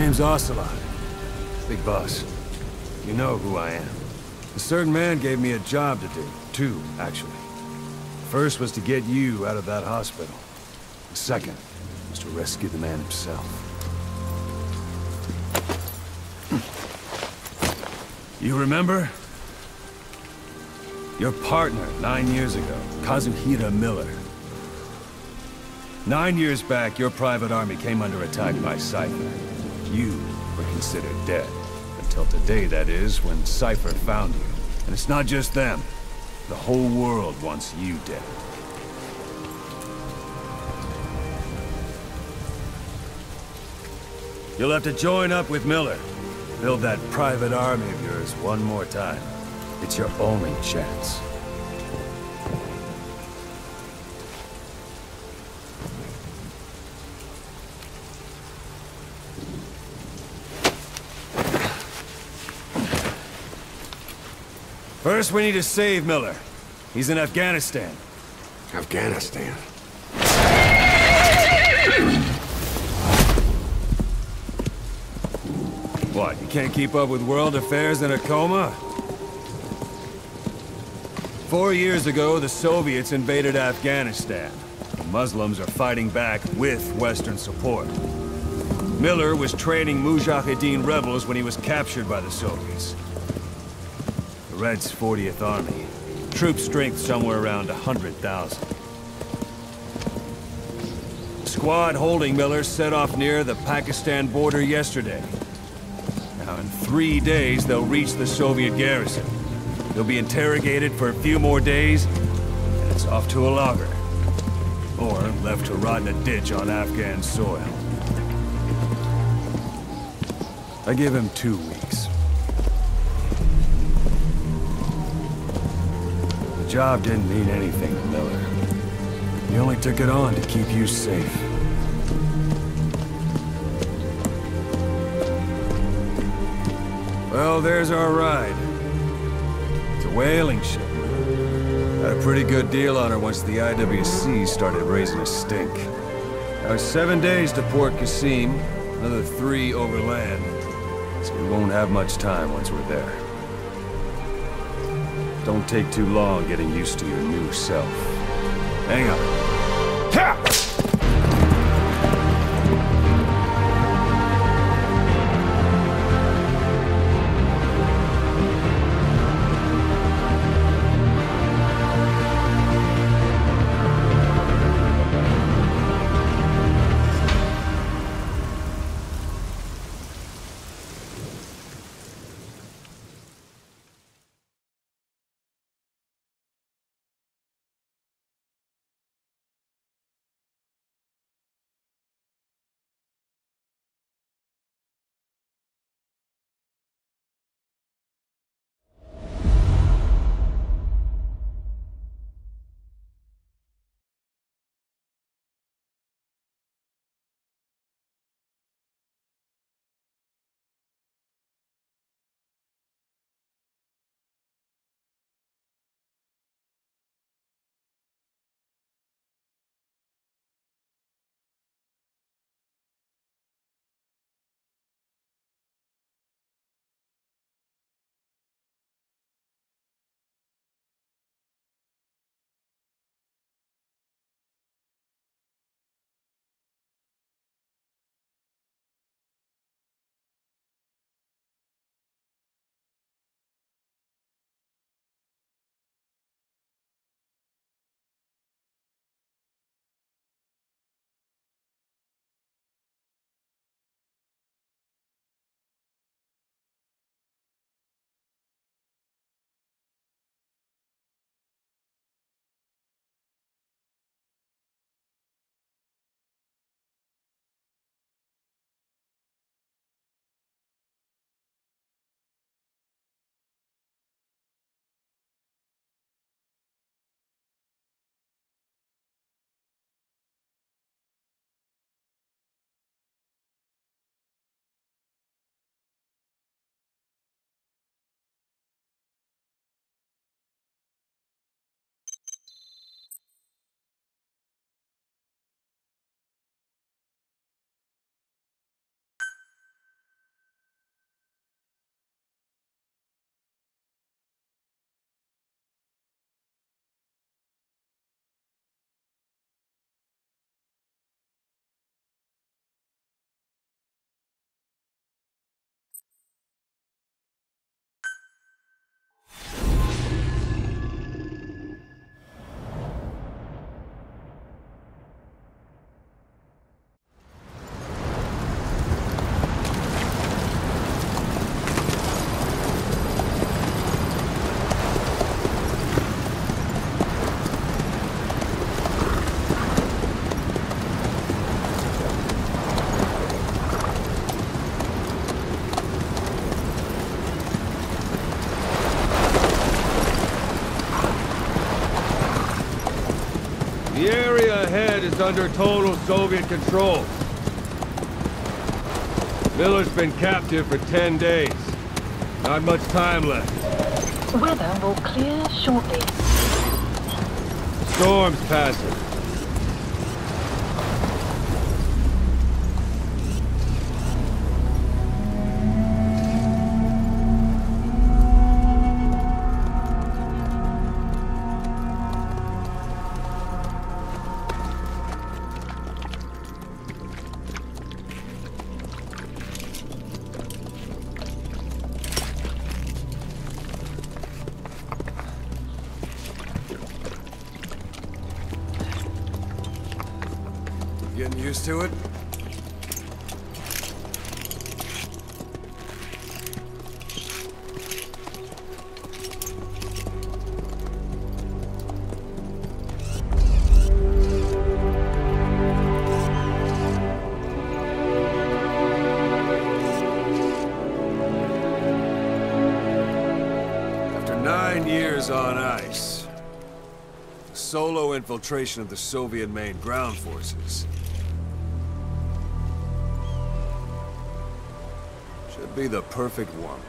name's Ocelot. Big boss. You know who I am. A certain man gave me a job to do. Two, actually. First was to get you out of that hospital. The second was to rescue the man himself. You remember? Your partner 9 years ago, Kazuhira Miller. 9 years back, your private army came under attack by Cypher. You were considered dead. Until today, that is, when Cypher found you. And it's not just them. The whole world wants you dead. You'll have to join up with Miller. Build that private army of yours one more time. It's your only chance. First, we need to save Miller. He's in Afghanistan. Afghanistan? What, you can't keep up with world affairs in a coma? 4 years ago, the Soviets invaded Afghanistan. The Muslims are fighting back with Western support. Miller was training Mujahideen rebels when he was captured by the Soviets. The Reds' 40th Army. Troop strength somewhere around 100,000. The squad holding Miller set off near the Pakistan border yesterday. Now, in 3 days, they'll reach the Soviet garrison. They'll be interrogated for a few more days, and it's off to a lager. Or left to rot in a ditch on Afghan soil. I give him 2 weeks. The job didn't mean anything to Miller. He only took it on to keep you safe. Well, there's our ride. It's a whaling ship. Had a pretty good deal on her once the IWC started raising a stink. Now, 7 days to Port Qasim, another 3 overland. So we won't have much time once we're there. Don't take too long getting used to your new self. Hang on. Ha! is under total Soviet control. Miller's been captive for 10 days. Not much time left. Weather will clear shortly. Storm's passing. Getting used to it? After 9 years on ice, solo infiltration of the Soviet main ground forces should be the perfect one.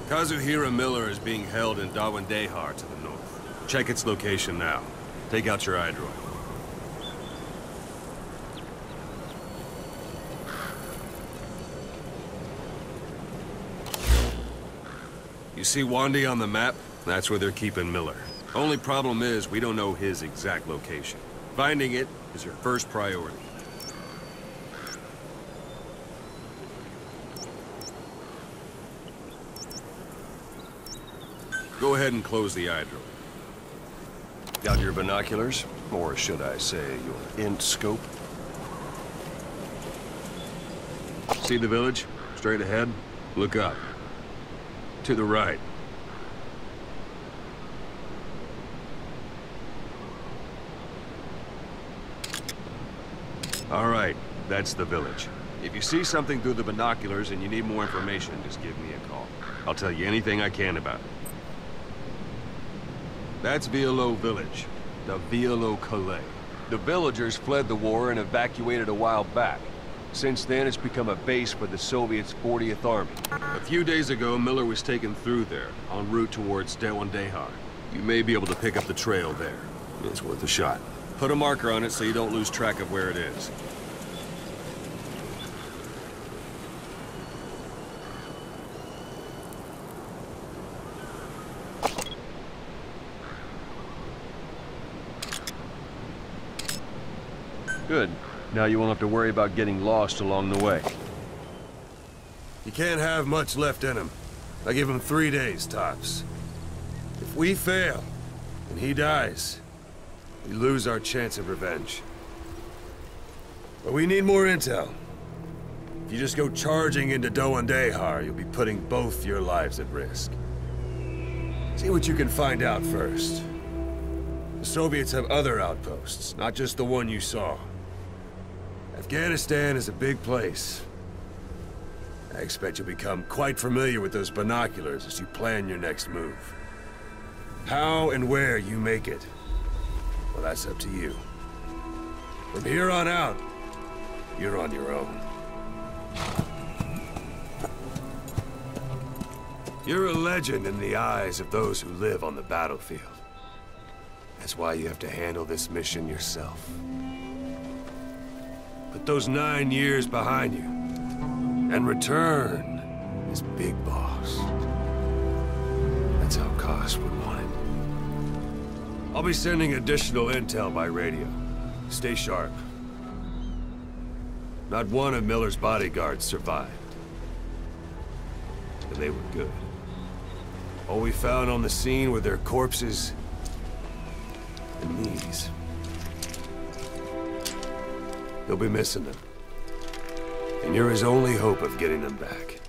Kazuhira Miller is being held in Dawandehar to the north. Check its location now. Take out your iDroid. You see Wandi on the map? That's where they're keeping Miller. Only problem is, we don't know his exact location. Finding it is your first priority. Go ahead and close the iDroid. Got your binoculars? Or should I say, your int scope? See the village? Straight ahead? Look up. To the right. All right, that's the village. If you see something through the binoculars and you need more information, just give me a call. I'll tell you anything I can about it. That's Violo Village, the Violo Calais. The villagers fled the war and evacuated a while back. Since then, it's become a base for the Soviets' 40th Army. A few days ago, Miller was taken through there, en route towards Dawandehar. You may be able to pick up the trail there. It's worth a shot. Put a marker on it so you don't lose track of where it is. Good. Now you won't have to worry about getting lost along the way. You can't have much left in him. I give him 3 days, tops. If we fail, and he dies, we lose our chance of revenge. But we need more intel. If you just go charging into Dawandehar, you'll be putting both your lives at risk. See what you can find out first. The Soviets have other outposts, not just the one you saw. Afghanistan is a big place. I expect you'll become quite familiar with those binoculars as you plan your next move. How and where you make it, well, that's up to you. From here on out, you're on your own. You're a legend in the eyes of those who live on the battlefield. That's why you have to handle this mission yourself. Put those 9 years behind you, and return as Big Boss. That's how Koss would want it. I'll be sending additional intel by radio. Stay sharp. Not one of Miller's bodyguards survived. And they were good. All we found on the scene were their corpses and these. You'll be missing them. And you're his only hope of getting them back.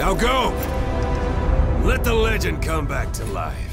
Now go! Let the legend come back to life.